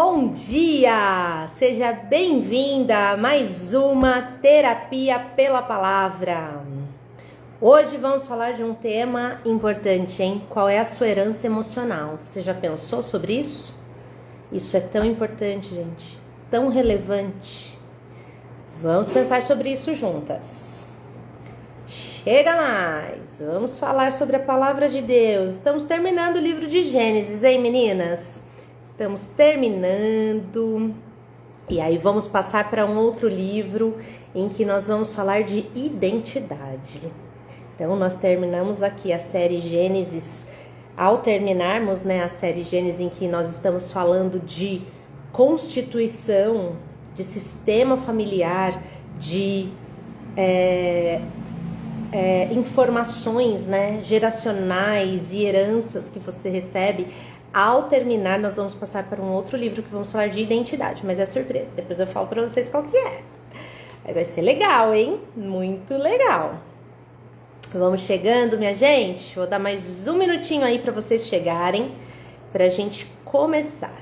Bom dia! Seja bem-vinda a mais uma Terapia pela Palavra. Hoje vamos falar de um tema importante, hein? Qual é a sua herança emocional? Você já pensou sobre isso? Isso é tão importante, gente, tão relevante. Vamos pensar sobre isso juntas. Chega mais! Vamos falar sobre a Palavra de Deus. Estamos terminando o livro de Gênesis, hein, meninas? Estamos terminando, e aí vamos passar para um outro livro em que nós vamos falar de identidade. Então, nós terminamos aqui a série Gênesis. Ao terminarmos, a série Gênesis, em que nós estamos falando de constituição, de sistema familiar, de informações, geracionais e heranças que você recebe. Ao terminar, nós vamos passar para um outro livro que vamos falar de identidade, mas é surpresa. Depois eu falo para vocês qual que é. Mas vai ser legal, hein? Muito legal. Vamos chegando, minha gente. Vou dar mais um minutinho aí para vocês chegarem, para a gente começar.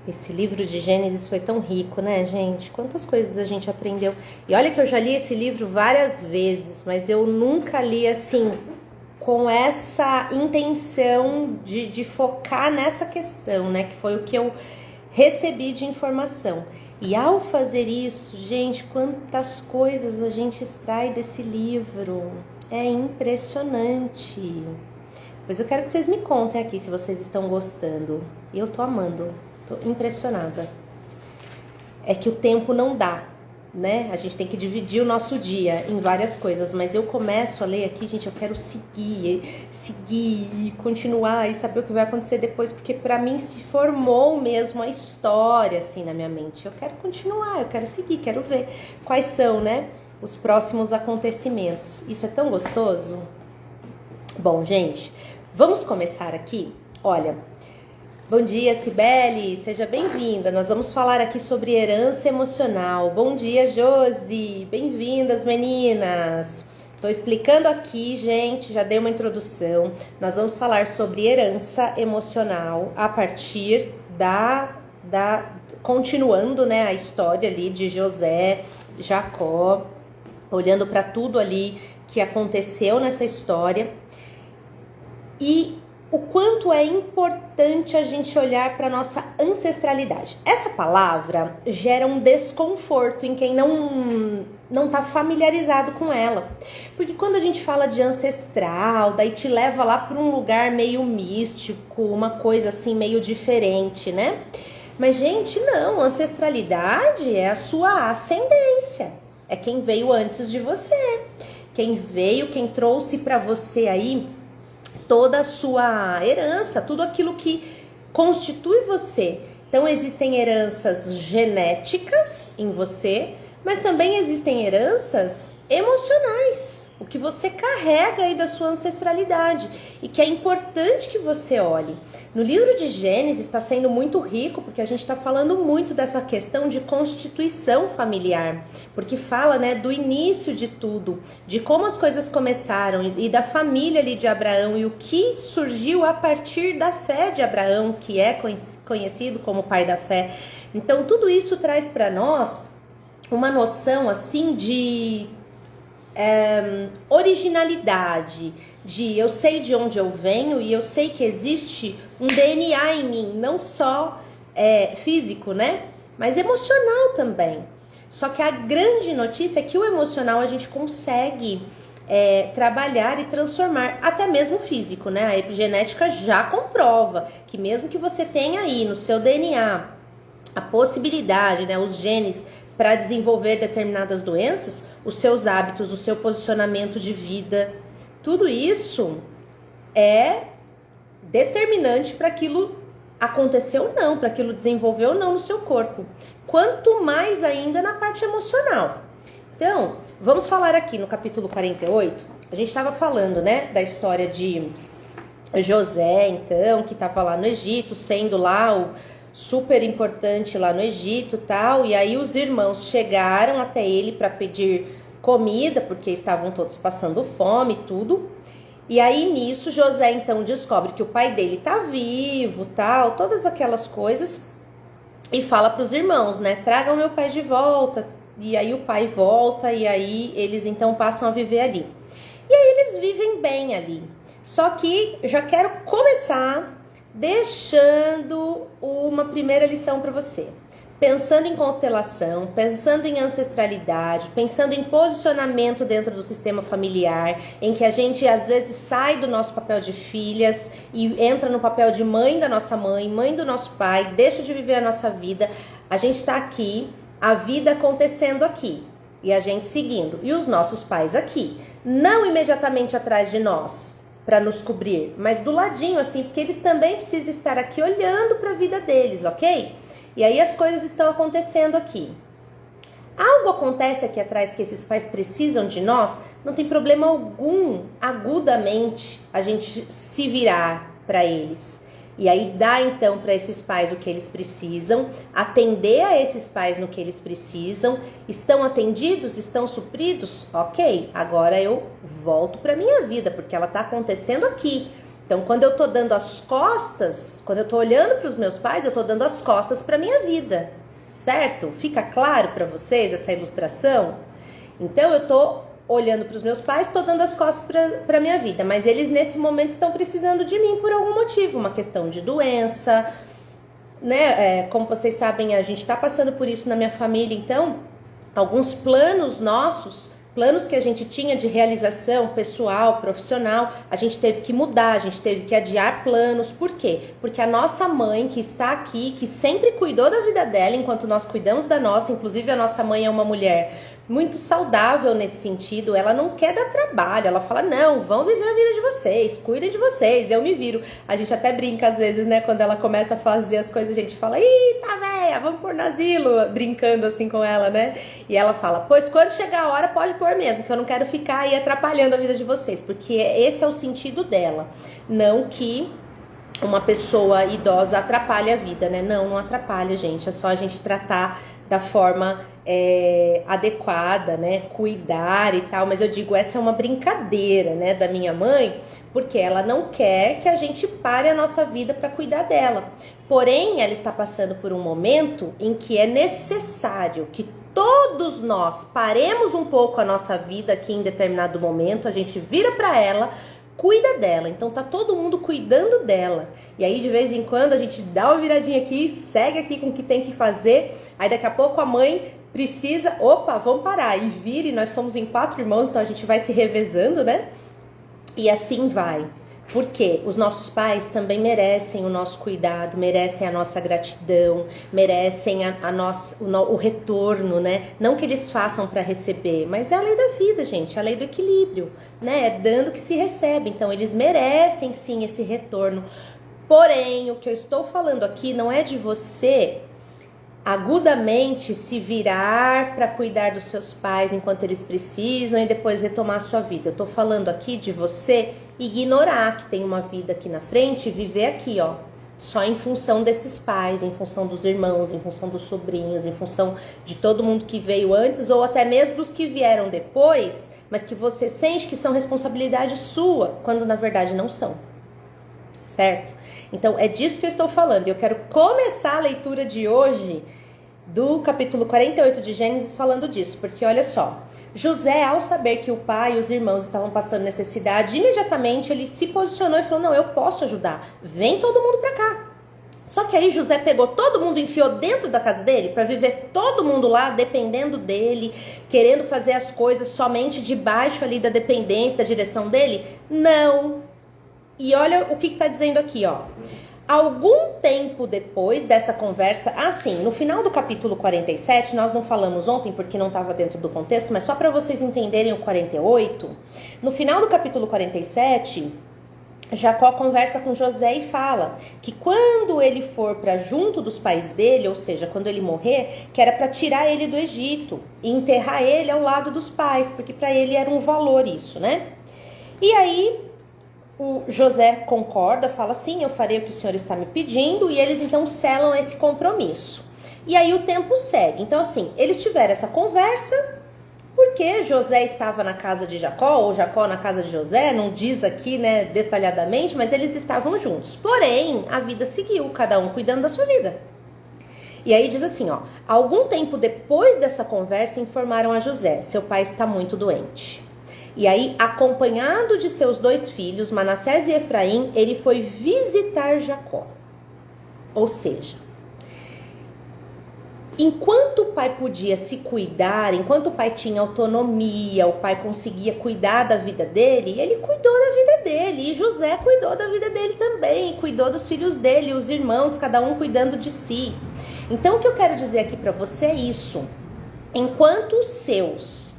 Esse livro de Gênesis foi tão rico, né, gente? Quantas coisas a gente aprendeu. E olha que eu já li esse livro várias vezes, mas eu nunca li assim, com essa intenção de focar nessa questão, né? Que foi o que eu recebi de informação. E ao fazer isso, gente, quantas coisas a gente extrai desse livro. É impressionante. Pois eu quero que vocês me contem aqui se vocês estão gostando. Eu tô amando. Tô impressionada. É que o tempo não dá, né? A gente tem que dividir o nosso dia em várias coisas, mas eu começo a ler aqui, gente, eu quero seguir e continuar e saber o que vai acontecer depois, porque pra mim se formou mesmo a história, assim, na minha mente. Eu quero continuar, eu quero seguir, quero ver quais são, os próximos acontecimentos. Isso é tão gostoso. Bom, gente, vamos começar aqui. Olha, bom dia, Cibele, seja bem-vinda. Nós vamos falar aqui sobre herança emocional. Bom dia, Josi, bem-vindas, meninas. Estou explicando aqui, gente, já dei uma introdução. Nós vamos falar sobre herança emocional a partir continuando, a história ali de José, Jacó, olhando para tudo ali que aconteceu nessa história. E o quanto é importante a gente olhar para a nossa ancestralidade. Essa palavra gera um desconforto em quem não está familiarizado com ela. Porque quando a gente fala de ancestral, daí te leva lá para um lugar meio místico, uma coisa assim meio diferente, né? Mas, gente, não. Ancestralidade é a sua ascendência. É quem veio antes de você. Quem trouxe para você aí toda a sua herança, tudo aquilo que constitui você. Então, existem heranças genéticas em você, mas também existem heranças emocionais, o que você carrega aí da sua ancestralidade e que é importante que você olhe. No livro de Gênesis está sendo muito rico, porque a gente está falando muito dessa questão de constituição familiar, porque fala, do início de tudo, de como as coisas começaram e da família ali de Abraão e o que surgiu a partir da fé de Abraão, que é conhecido como pai da fé. Então, tudo isso traz para nós uma noção assim de originalidade, de eu sei de onde eu venho e eu sei que existe um DNA em mim, não só físico, mas emocional também. Só que a grande notícia é que o emocional a gente consegue trabalhar e transformar, até mesmo o físico, A epigenética já comprova que mesmo que você tenha aí no seu DNA a possibilidade, os genes para desenvolver determinadas doenças, os seus hábitos, o seu posicionamento de vida, tudo isso é determinante para aquilo acontecer ou não, para aquilo desenvolver ou não no seu corpo. Quanto mais ainda na parte emocional. Então, vamos falar aqui no capítulo 48, a gente estava falando, da história de José, então, que estava lá no Egito, sendo lá o super importante lá no Egito e tal, e aí os irmãos chegaram até ele para pedir comida, porque estavam todos passando fome e tudo. E aí nisso José então descobre que o pai dele tá vivo, tal, todas aquelas coisas, e fala para os irmãos, né, tragam meu pai de volta. E aí o pai volta e aí eles então passam a viver ali. E aí eles vivem bem ali. Só que já quero começar deixando uma primeira lição para você. Pensando em constelação, pensando em ancestralidade, pensando em posicionamento dentro do sistema familiar, em que a gente às vezes sai do nosso papel de filhas e entra no papel de mãe da nossa mãe, mãe do nosso pai, deixa de viver a nossa vida. A gente está aqui, a vida acontecendo aqui e a gente seguindo. E os nossos pais aqui, não imediatamente atrás de nós para nos cobrir, mas do ladinho assim, porque eles também precisam estar aqui olhando para a vida deles, ok? E aí as coisas estão acontecendo aqui. Algo acontece aqui atrás que esses pais precisam de nós, não tem problema algum, agudamente, a gente se virar para eles. E aí dá então para esses pais o que eles precisam, atender a esses pais no que eles precisam. Estão atendidos? Estão supridos? Ok, agora eu volto para minha vida, porque ela está acontecendo aqui. Então, quando eu tô dando as costas, quando eu tô olhando para os meus pais, eu tô dando as costas para minha vida, certo? Fica claro para vocês essa ilustração? Então, eu tô olhando para os meus pais, tô dando as costas para minha vida, mas eles nesse momento estão precisando de mim por algum motivo, uma questão de doença, né? Como vocês sabem, a gente tá passando por isso na minha família, então, alguns planos nossos, planos que a gente tinha de realização pessoal, profissional, a gente teve que mudar, a gente teve que adiar planos. Por quê? Porque a nossa mãe que está aqui, que sempre cuidou da vida dela, enquanto nós cuidamos da nossa, inclusive a nossa mãe é uma mulher muito saudável nesse sentido, ela não quer dar trabalho, ela fala, não, vão viver a vida de vocês, cuidem de vocês, eu me viro. A gente até brinca às vezes, né, quando ela começa a fazer as coisas, a gente fala, ih, tá véia, vamos pôr no asilo, brincando assim com ela, né, e ela fala, pois quando chegar a hora pode pôr mesmo, que eu não quero ficar aí atrapalhando a vida de vocês, porque esse é o sentido dela, não que uma pessoa idosa atrapalhe a vida, né, não atrapalha, gente, é só a gente tratar da forma adequada, né, cuidar e tal, mas eu digo, essa é uma brincadeira, né, da minha mãe, porque ela não quer que a gente pare a nossa vida para cuidar dela, porém ela está passando por um momento em que é necessário que todos nós paremos um pouco a nossa vida aqui em determinado momento, a gente vira para ela, cuida dela, então tá todo mundo cuidando dela, e aí de vez em quando a gente dá uma viradinha aqui, segue aqui com o que tem que fazer, aí daqui a pouco a mãe precisa, opa, vamos parar, e vira, e nós somos em 4 irmãos, então a gente vai se revezando, né, e assim vai, porque os nossos pais também merecem o nosso cuidado, merecem a nossa gratidão, merecem o retorno, né? Não que eles façam para receber, mas é a lei da vida, gente, é a lei do equilíbrio, né? É dando que se recebe, então eles merecem sim esse retorno. Porém, o que eu estou falando aqui não é de você agudamente se virar para cuidar dos seus pais enquanto eles precisam e depois retomar a sua vida. Eu tô falando aqui de você ignorar que tem uma vida aqui na frente e viver aqui, ó, só em função desses pais, em função dos irmãos, em função dos sobrinhos, em função de todo mundo que veio antes ou até mesmo dos que vieram depois, mas que você sente que são responsabilidade sua, quando na verdade não são. Certo? Então é disso que eu estou falando. Eu quero começar a leitura de hoje do capítulo 48 de Gênesis falando disso, porque olha só, José, ao saber que o pai e os irmãos estavam passando necessidade, imediatamente ele se posicionou e falou, não, eu posso ajudar, vem todo mundo pra cá. Só que aí José pegou todo mundo e enfiou dentro da casa dele para viver todo mundo lá dependendo dele, querendo fazer as coisas somente debaixo ali da dependência, da direção dele? Não. E olha o que está dizendo aqui, ó. Algum tempo depois dessa conversa, assim, no final do capítulo 47, nós não falamos ontem porque não estava dentro do contexto, mas só para vocês entenderem o 48, no final do capítulo 47, Jacó conversa com José e fala que quando ele for para junto dos pais dele, ou seja, quando ele morrer, que era para tirar ele do Egito e enterrar ele ao lado dos pais, porque para ele era um valor isso, né? E aí o José concorda, fala assim, eu farei o que o senhor está me pedindo, e eles então selam esse compromisso. E aí o tempo segue. Então assim, eles tiveram essa conversa, porque José estava na casa de Jacó, ou Jacó na casa de José, não diz aqui, né, detalhadamente, mas eles estavam juntos. Porém, a vida seguiu, cada um cuidando da sua vida. E aí diz assim, ó, algum tempo depois dessa conversa, informaram a José, seu pai está muito doente. E aí, acompanhado de seus 2 filhos, Manassés e Efraim, ele foi visitar Jacó. Ou seja, enquanto o pai podia se cuidar, enquanto o pai tinha autonomia, o pai conseguia cuidar da vida dele, ele cuidou da vida dele. E José cuidou da vida dele também, cuidou dos filhos dele, os irmãos, cada um cuidando de si. Então, o que eu quero dizer aqui para você é isso. Enquanto os seus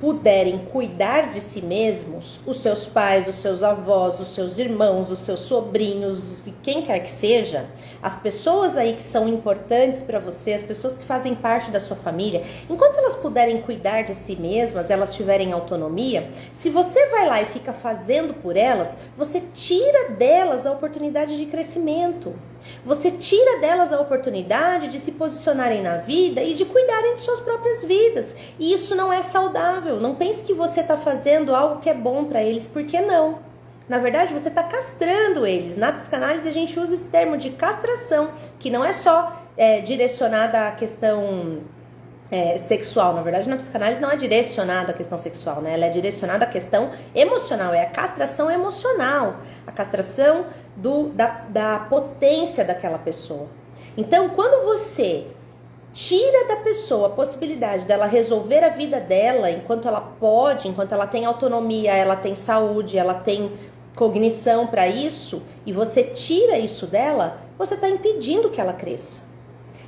puderem cuidar de si mesmos, os seus pais, os seus avós, os seus irmãos, os seus sobrinhos, e quem quer que seja, as pessoas aí que são importantes para você, as pessoas que fazem parte da sua família, enquanto elas puderem cuidar de si mesmas, elas tiverem autonomia, se você vai lá e fica fazendo por elas, você tira delas a oportunidade de crescimento. Você tira delas a oportunidade de se posicionarem na vida e de cuidarem de suas próprias vidas. E isso não é saudável. Não pense que você está fazendo algo que é bom para eles, porque não. Na verdade, você está castrando eles. Na psicanálise, a gente usa esse termo de castração, que não é só direcionada à questão sexual. Na verdade, na psicanálise não é direcionada à questão sexual, né? Ela é direcionada à questão emocional, é a castração emocional, a castração da potência daquela pessoa. Então, quando você tira da pessoa a possibilidade dela resolver a vida dela enquanto ela pode, enquanto ela tem autonomia, ela tem saúde, ela tem cognição para isso, e você tira isso dela, você está impedindo que ela cresça.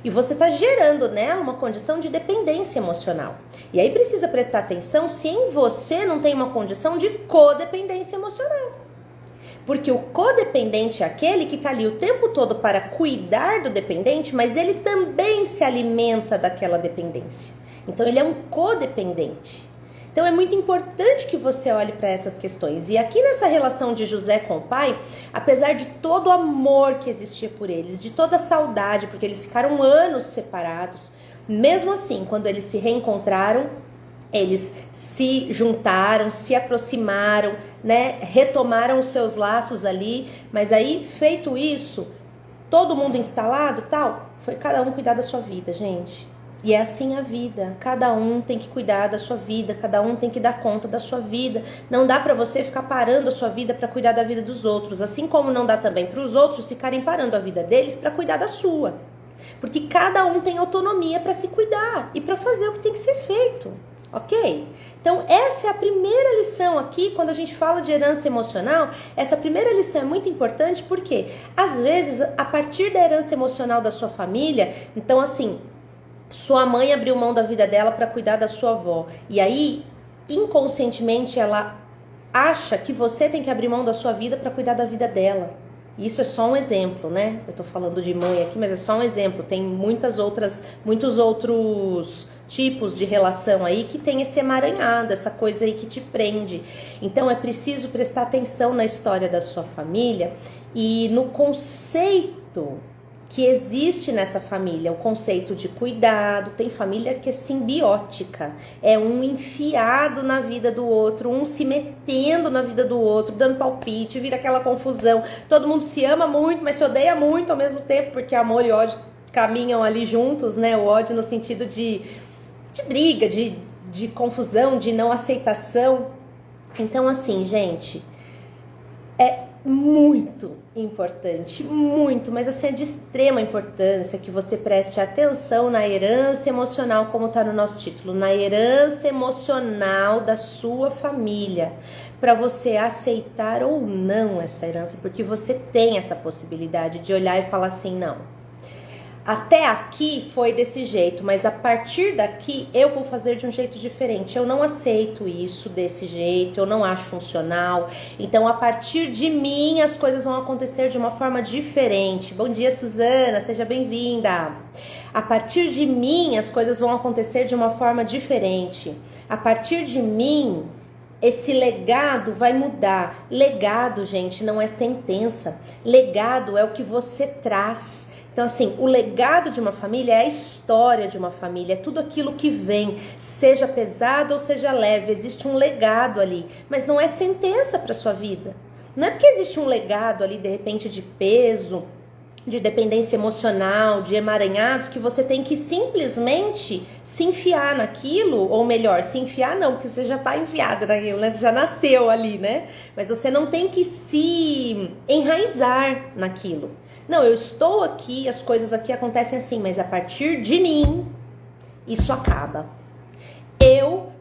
E você está gerando nela uma condição de dependência emocional. E aí precisa prestar atenção se em você não tem uma condição de codependência emocional. Porque o codependente é aquele que está ali o tempo todo para cuidar do dependente, mas ele também se alimenta daquela dependência. Então ele é um codependente. Então é muito importante que você olhe para essas questões. E aqui nessa relação de José com o pai, apesar de todo o amor que existia por eles, de toda a saudade, porque eles ficaram anos separados, mesmo assim, quando eles se reencontraram, eles se juntaram, se aproximaram, né, retomaram os seus laços ali, mas aí, feito isso, todo mundo instalado, tal, foi cada um cuidar da sua vida, gente. E é assim a vida, cada um tem que cuidar da sua vida, cada um tem que dar conta da sua vida. Não dá pra você ficar parando a sua vida pra cuidar da vida dos outros, assim como não dá também para os outros ficarem parando a vida deles pra cuidar da sua. Porque cada um tem autonomia pra se cuidar e pra fazer o que tem que ser feito, ok? Então essa é a primeira lição aqui, quando a gente fala de herança emocional. Essa primeira lição é muito importante porque, às vezes, a partir da herança emocional da sua família, então assim, sua mãe abriu mão da vida dela para cuidar da sua avó. E aí, inconscientemente, ela acha que você tem que abrir mão da sua vida para cuidar da vida dela. E isso é só um exemplo, né? Eu tô falando de mãe aqui, mas é só um exemplo. Tem muitos outros tipos de relação aí que tem esse emaranhado, essa coisa aí que te prende. Então é preciso prestar atenção na história da sua família e no conceito que existe nessa família, o conceito de cuidado. Tem família que é simbiótica, é um enfiado na vida do outro, um se metendo na vida do outro, dando palpite, vira aquela confusão, todo mundo se ama muito, mas se odeia muito ao mesmo tempo, porque amor e ódio caminham ali juntos, né? O ódio no sentido de briga, de confusão, de não aceitação. Então assim, gente, é muito importante, muito, mas assim é de extrema importância que você preste atenção na herança emocional, como está no nosso título, na herança emocional da sua família, para você aceitar ou não essa herança, porque você tem essa possibilidade de olhar e falar assim, não, até aqui foi desse jeito, mas a partir daqui eu vou fazer de um jeito diferente. Eu não aceito isso desse jeito, eu não acho funcional. Então, a partir de mim, as coisas vão acontecer de uma forma diferente. Bom dia, Suzana, seja bem-vinda. A partir de mim, as coisas vão acontecer de uma forma diferente. A partir de mim, esse legado vai mudar. Legado, gente, não é sentença. Legado é o que você traz. Então, assim, o legado de uma família é a história de uma família, é tudo aquilo que vem, seja pesado ou seja leve, existe um legado ali, mas não é sentença para sua vida. Não é porque existe um legado ali, de repente, de peso, de dependência emocional, de emaranhados, que você tem que simplesmente se enfiar naquilo, ou melhor, se enfiar não, porque você já está enfiada naquilo, né? Você já nasceu ali, né? Mas você não tem que se enraizar naquilo. Não, eu estou aqui, as coisas aqui acontecem assim, mas a partir de mim, isso acaba. Eu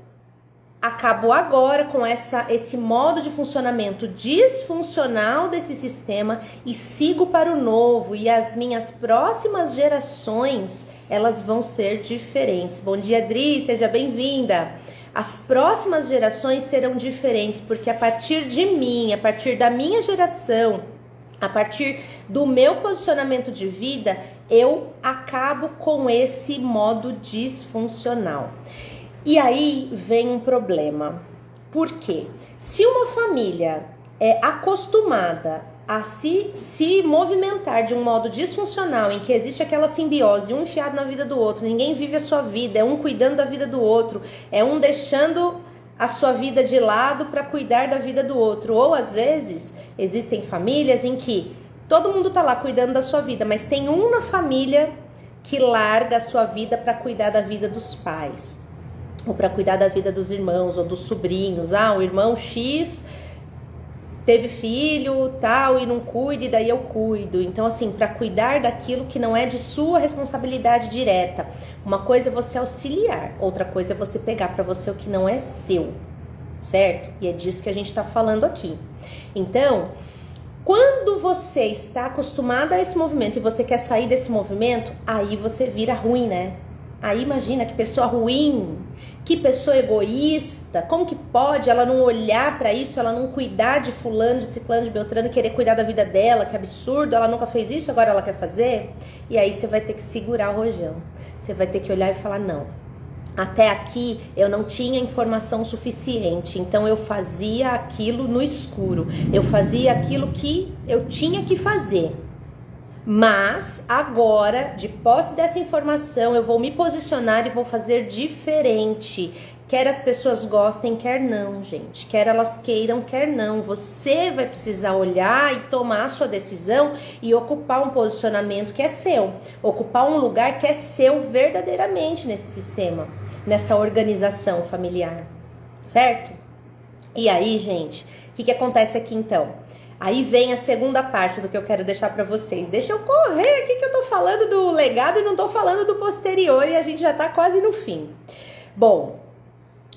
acabo agora com esse modo de funcionamento disfuncional desse sistema e sigo para o novo, e as minhas próximas gerações, elas vão ser diferentes. Bom dia, Adri, seja bem-vinda. As próximas gerações serão diferentes, porque a partir de mim, a partir da minha geração, a partir do meu posicionamento de vida, eu acabo com esse modo disfuncional. E aí vem um problema. Por quê? Se uma família é acostumada a se movimentar de um modo disfuncional, em que existe aquela simbiose, um enfiado na vida do outro, ninguém vive a sua vida, é um cuidando da vida do outro, é um deixando a sua vida de lado para cuidar da vida do outro. Ou às vezes existem famílias em que todo mundo tá lá cuidando da sua vida, mas tem um na família que larga a sua vida para cuidar da vida dos pais, ou para cuidar da vida dos irmãos ou dos sobrinhos. O irmão X teve filho, tal, e não cuide, daí eu cuido. Então, assim, para cuidar daquilo que não é de sua responsabilidade direta. Uma coisa é você auxiliar, outra coisa é você pegar para você o que não é seu, certo? E é disso que a gente tá falando aqui. Então, quando você está acostumada a esse movimento e você quer sair desse movimento, aí você vira ruim, né? Aí imagina que pessoa ruim, que pessoa egoísta, como que pode ela não olhar para isso, ela não cuidar de fulano, de ciclano, de beltrano, querer cuidar da vida dela, que absurdo, ela nunca fez isso, agora ela quer fazer? E aí você vai ter que segurar o rojão, você vai ter que olhar e falar, não, até aqui eu não tinha informação suficiente, então eu fazia aquilo no escuro, eu fazia aquilo que eu tinha que fazer. Mas agora, de posse dessa informação, eu vou me posicionar e vou fazer diferente. Quer as pessoas gostem, quer não, gente. Quer elas queiram, quer não. Você vai precisar olhar e tomar a sua decisão e ocupar um posicionamento que é seu. Ocupar um lugar que é seu verdadeiramente nesse sistema, nessa organização familiar, certo? E aí, gente, o que acontece aqui então? Aí vem a segunda parte do que eu quero deixar pra vocês. Deixa eu correr aqui que eu tô falando do legado e não tô falando do posterior e a gente já tá quase no fim. Bom,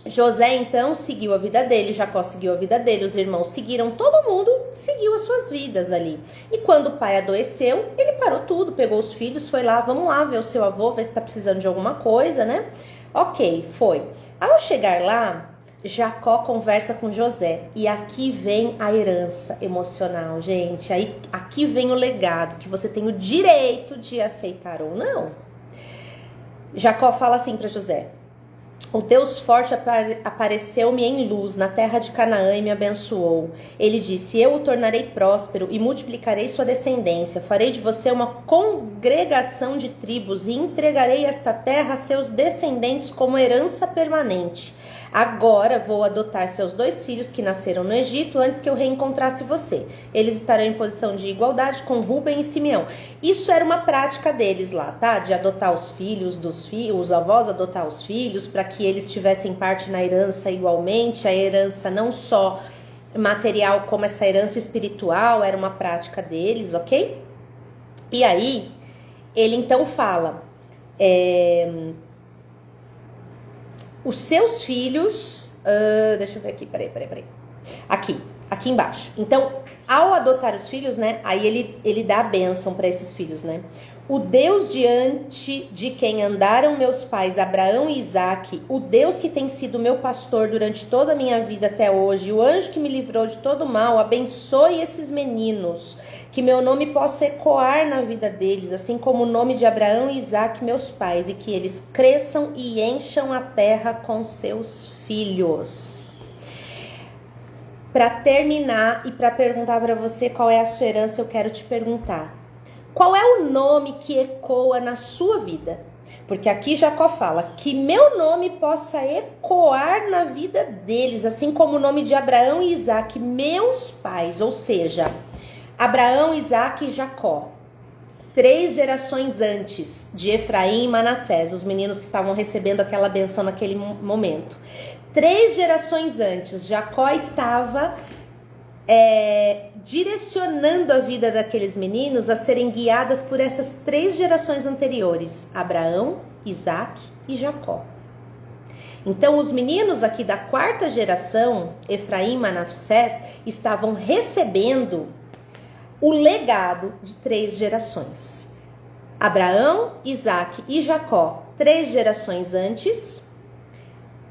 José então seguiu a vida dele, Jacó seguiu a vida dele, os irmãos seguiram, todo mundo seguiu as suas vidas ali. E quando o pai adoeceu, ele parou tudo, pegou os filhos, foi lá, vamos lá ver o seu avô, ver se tá precisando de alguma coisa, né? Ok, foi. Ao chegar lá, Jacó conversa com José, e aqui vem a herança emocional, gente. Aqui vem o legado, que você tem o direito de aceitar ou não. Jacó fala assim para José: o Deus forte apareceu-me em luz na terra de Canaã e me abençoou. Ele disse: eu o tornarei próspero e multiplicarei sua descendência. Farei de você uma congregação de tribos e entregarei esta terra a seus descendentes como herança permanente. Agora vou adotar seus 2 filhos que nasceram no Egito antes que eu reencontrasse você. Eles estarão em posição de igualdade com Rúben e Simeão. Isso era uma prática deles lá, tá? De adotar os filhos dos filhos, os avós adotar os filhos para que eles tivessem parte na herança igualmente. A herança não só material como essa herança espiritual era uma prática deles, ok? E aí, ele então fala... os seus filhos... deixa eu ver aqui, peraí. Aqui embaixo. Então, ao adotar os filhos, né? Aí ele dá a bênção para esses filhos, né? O Deus diante de quem andaram meus pais, Abraão e Isaque, o Deus que tem sido meu pastor durante toda a minha vida até hoje, o anjo que me livrou de todo mal, abençoe esses meninos, que meu nome possa ecoar na vida deles, assim como o nome de Abraão e Isaque, meus pais, e que eles cresçam e encham a terra com seus filhos. Para terminar e para perguntar para você qual é a sua herança, eu quero te perguntar: Qual é o nome que ecoa na sua vida? Porque aqui Jacó fala que meu nome possa ecoar na vida deles, assim como o nome de Abraão e Isaac, meus pais, ou seja, Abraão, Isaac e Jacó. 3 gerações antes de Efraim e Manassés, os meninos que estavam recebendo aquela benção naquele momento. 3 gerações antes, Jacó estava direcionando a vida daqueles meninos a serem guiadas por essas 3 gerações anteriores, Abraão, Isaac e Jacó. Então os meninos aqui da 4ª geração, Efraim e Manassés, estavam recebendo o legado de 3 gerações. Abraão, Isaac e Jacó, 3 gerações antes,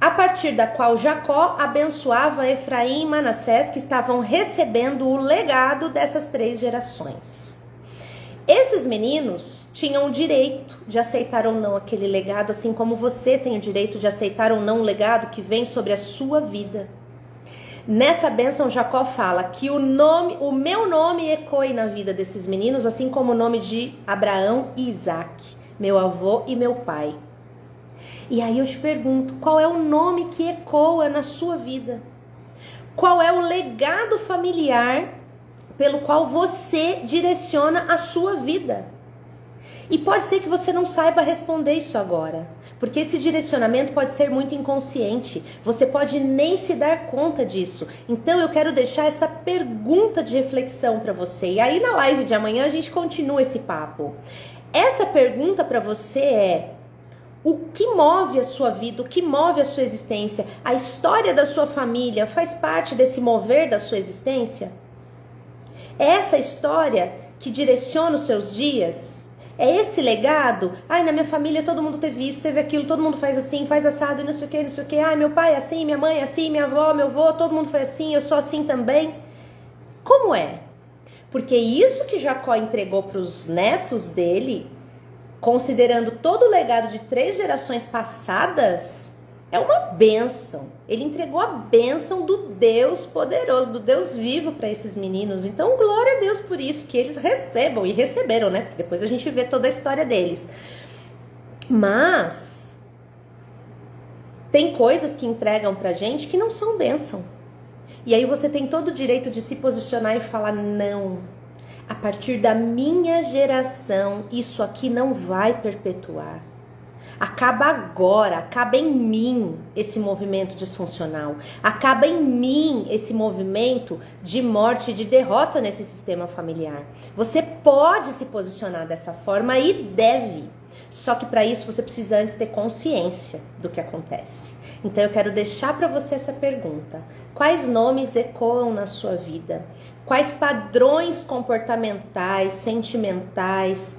a partir da qual Jacó abençoava Efraim e Manassés, que estavam recebendo o legado dessas 3 gerações. Esses meninos tinham o direito de aceitar ou não aquele legado, assim como você tem o direito de aceitar ou não o legado que vem sobre a sua vida. Nessa bênção, Jacó fala que o meu nome ecoe na vida desses meninos, assim como o nome de Abraão e Isaac, meu avô e meu pai. E aí eu te pergunto, qual é o nome que ecoa na sua vida? Qual é o legado familiar pelo qual você direciona a sua vida? E pode ser que você não saiba responder isso agora, porque esse direcionamento pode ser muito inconsciente, você pode nem se dar conta disso. Então eu quero deixar essa pergunta de reflexão para você, e aí na live de amanhã a gente continua esse papo. Essa pergunta para você é: o que move a sua vida, o que move a sua existência? A história da sua família faz parte desse mover da sua existência? É essa história que direciona os seus dias? É esse legado? Ai, na minha família todo mundo teve isso, teve aquilo, todo mundo faz assim, faz assado e não sei o que, não sei o que. Ai, meu pai é assim, minha mãe é assim, minha avó, meu avô, todo mundo foi assim, eu sou assim também. Como é? Porque isso que Jacó entregou para os netos dele, considerando todo o legado de 3 gerações passadas, é uma bênção. Ele entregou a bênção do Deus poderoso, do Deus vivo para esses meninos. Então, glória a Deus por isso, que eles recebam, e receberam, né? Porque depois a gente vê toda a história deles. Mas tem coisas que entregam pra gente que não são bênção. E aí você tem todo o direito de se posicionar e falar: não, a partir da minha geração, isso aqui não vai perpetuar. Acaba agora, acaba em mim esse movimento disfuncional. Acaba em mim esse movimento de morte e de derrota nesse sistema familiar. Você pode se posicionar dessa forma e deve. Só que para isso você precisa antes ter consciência do que acontece. Então eu quero deixar para você essa pergunta: quais nomes ecoam na sua vida? Quais padrões comportamentais, sentimentais,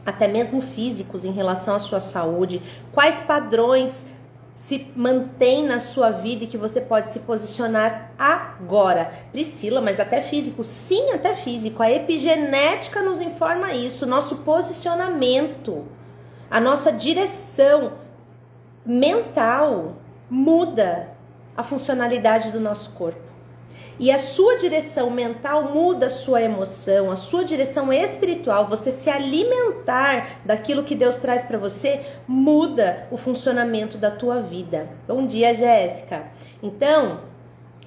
até mesmo físicos em relação à sua saúde? Quais padrões se mantêm na sua vida e que você pode se posicionar agora? Priscila, mas até físico? Sim, até físico. A epigenética nos informa isso. Nosso posicionamento, a nossa direção mental muda a funcionalidade do nosso corpo. E a sua direção mental muda a sua emoção, a sua direção espiritual, você se alimentar daquilo que Deus traz para você, muda o funcionamento da tua vida. Bom dia, Jéssica. Então,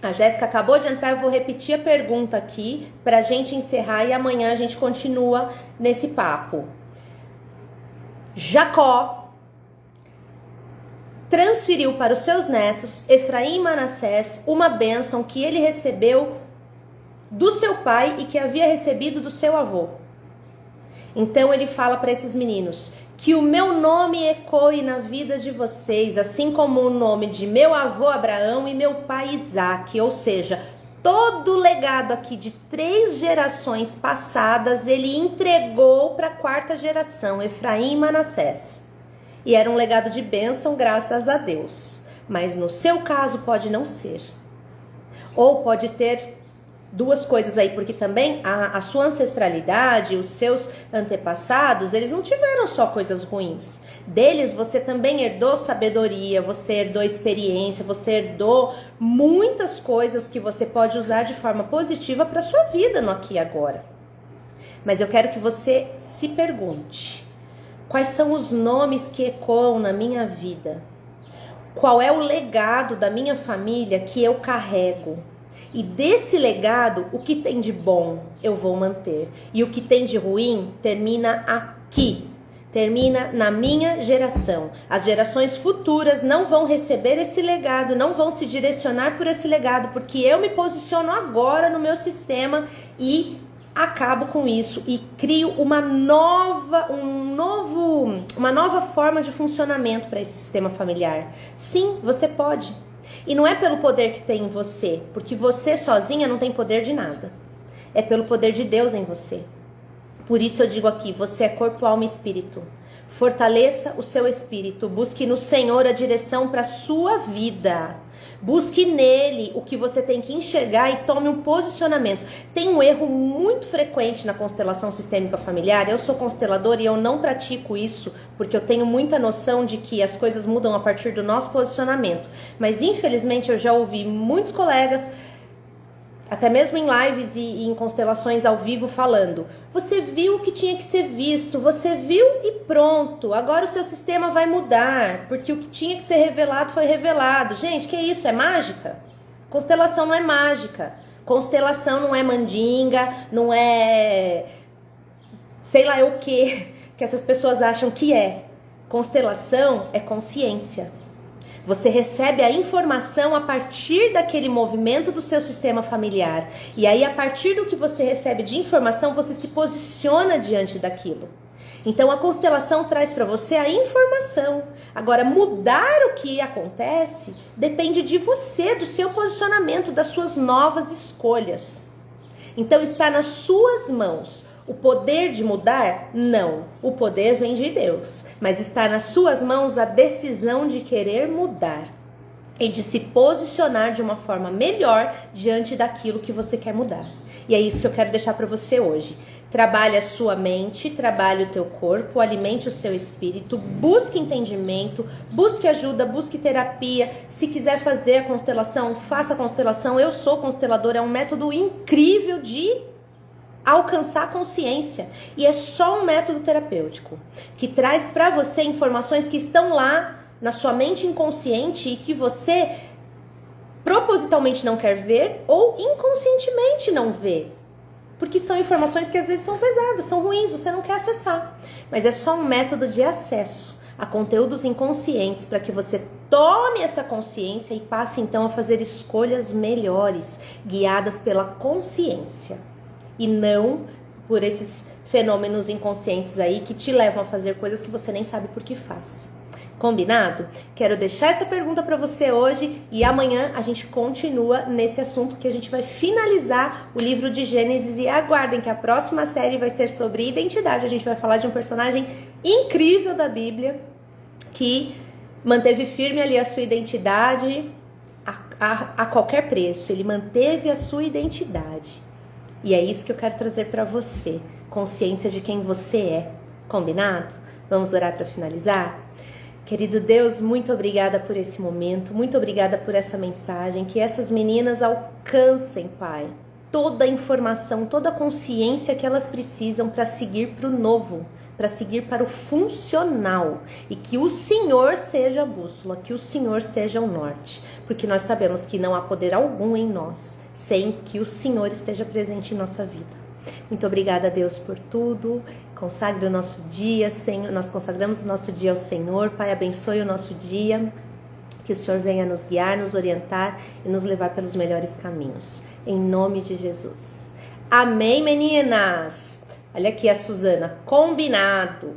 a Jéssica acabou de entrar, eu vou repetir a pergunta aqui para a gente encerrar e amanhã a gente continua nesse papo. Jacó transferiu para os seus netos, Efraim e Manassés, uma bênção que ele recebeu do seu pai e que havia recebido do seu avô. Então ele fala para esses meninos: que o meu nome ecoe na vida de vocês, assim como o nome de meu avô Abraão e meu pai Isaac. Ou seja, todo o legado aqui de 3 gerações passadas ele entregou para a 4ª geração, Efraim e Manassés. E era um legado de bênção, graças a Deus. Mas no seu caso pode não ser. Ou pode ter 2 coisas aí, porque também a sua ancestralidade, os seus antepassados, eles não tiveram só coisas ruins. Deles você também herdou sabedoria, você herdou experiência, você herdou muitas coisas que você pode usar de forma positiva para sua vida no aqui e agora. Mas eu quero que você se pergunte: quais são os nomes que ecoam na minha vida? Qual é o legado da minha família que eu carrego? E desse legado, o que tem de bom eu vou manter. E o que tem de ruim termina aqui. Termina na minha geração. As gerações futuras não vão receber esse legado, não vão se direcionar por esse legado, porque eu me posiciono agora no meu sistema e acabo com isso e crio uma nova forma de funcionamento para esse sistema familiar. Sim, você pode. E não é pelo poder que tem em você, porque você sozinha não tem poder de nada. É pelo poder de Deus em você. Por isso eu digo aqui, você é corpo, alma e espírito. Fortaleça o seu espírito, busque no Senhor a direção para a sua vida. Busque nele o que você tem que enxergar e tome um posicionamento. Tem um erro muito frequente na constelação sistêmica familiar. Eu sou consteladora e eu não pratico isso, porque eu tenho muita noção de que as coisas mudam a partir do nosso posicionamento. Mas infelizmente eu já ouvi muitos colegas, até mesmo em lives e em constelações ao vivo, falando: você viu o que tinha que ser visto, você viu e pronto, agora o seu sistema vai mudar, porque o que tinha que ser revelado foi revelado. Gente, que isso? É mágica? Constelação não é mágica. Constelação não é mandinga, não é sei lá o que essas pessoas acham que é. Constelação é consciência. Você recebe a informação a partir daquele movimento do seu sistema familiar. E aí, a partir do que você recebe de informação, você se posiciona diante daquilo. Então, a constelação traz para você a informação. Agora, mudar o que acontece depende de você, do seu posicionamento, das suas novas escolhas. Então, está nas suas mãos. O poder de mudar? Não. O poder vem de Deus. Mas está nas suas mãos a decisão de querer mudar e de se posicionar de uma forma melhor diante daquilo que você quer mudar. E é isso que eu quero deixar para você hoje. Trabalhe a sua mente, trabalhe o teu corpo, alimente o seu espírito, busque entendimento, busque ajuda, busque terapia. Se quiser fazer a constelação, faça a constelação. Eu sou consteladora, é um método incrível de alcançar a consciência, e é só um método terapêutico que traz para você informações que estão lá na sua mente inconsciente e que você propositalmente não quer ver ou inconscientemente não vê, porque são informações que às vezes são pesadas, são ruins, você não quer acessar, mas é só um método de acesso a conteúdos inconscientes para que você tome essa consciência e passe então a fazer escolhas melhores, guiadas pela consciência. E não por esses fenômenos inconscientes aí que te levam a fazer coisas que você nem sabe por que faz. Combinado? Quero deixar essa pergunta para você hoje e amanhã a gente continua nesse assunto que a gente vai finalizar o livro de Gênesis, e aguardem que a próxima série vai ser sobre identidade. A gente vai falar de um personagem incrível da Bíblia que manteve firme ali a sua identidade a qualquer preço. Ele manteve a sua identidade. E é isso que eu quero trazer para você, consciência de quem você é. Combinado? Vamos orar para finalizar? Querido Deus, muito obrigada por esse momento, muito obrigada por essa mensagem, que essas meninas alcancem, Pai, toda a informação, toda a consciência que elas precisam para seguir para o novo, para seguir para o funcional, e que o Senhor seja a bússola, que o Senhor seja o norte, porque nós sabemos que não há poder algum em nós sem que o Senhor esteja presente em nossa vida. Muito obrigada, Deus, por tudo. Consagre o nosso dia, Senhor. Nós consagramos o nosso dia ao Senhor. Pai, abençoe o nosso dia. Que o Senhor venha nos guiar, nos orientar e nos levar pelos melhores caminhos. Em nome de Jesus. Amém, meninas? Olha aqui a Suzana. Combinado.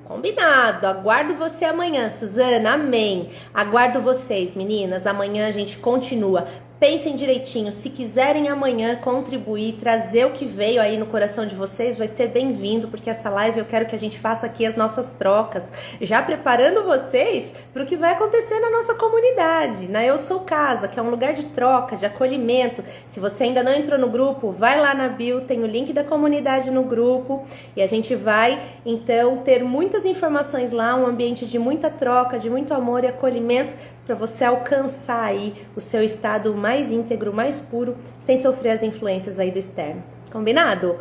Aguardo você amanhã, Suzana. Amém. Aguardo vocês, meninas. Amanhã a gente continua. Pensem direitinho, se quiserem amanhã contribuir, trazer o que veio aí no coração de vocês, vai ser bem-vindo, porque essa live eu quero que a gente faça aqui as nossas trocas, já preparando vocês para o que vai acontecer na nossa comunidade, na Eu Sou Casa, que é um lugar de troca, de acolhimento. Se você ainda não entrou no grupo, vai lá na bio, tem o link da comunidade no grupo, e a gente vai, então, ter muitas informações lá, um ambiente de muita troca, de muito amor e acolhimento, para você alcançar aí o seu estado mais íntegro, mais puro, sem sofrer as influências aí do externo. Combinado?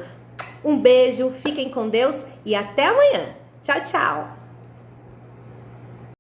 Um beijo, fiquem com Deus e até amanhã. Tchau, tchau!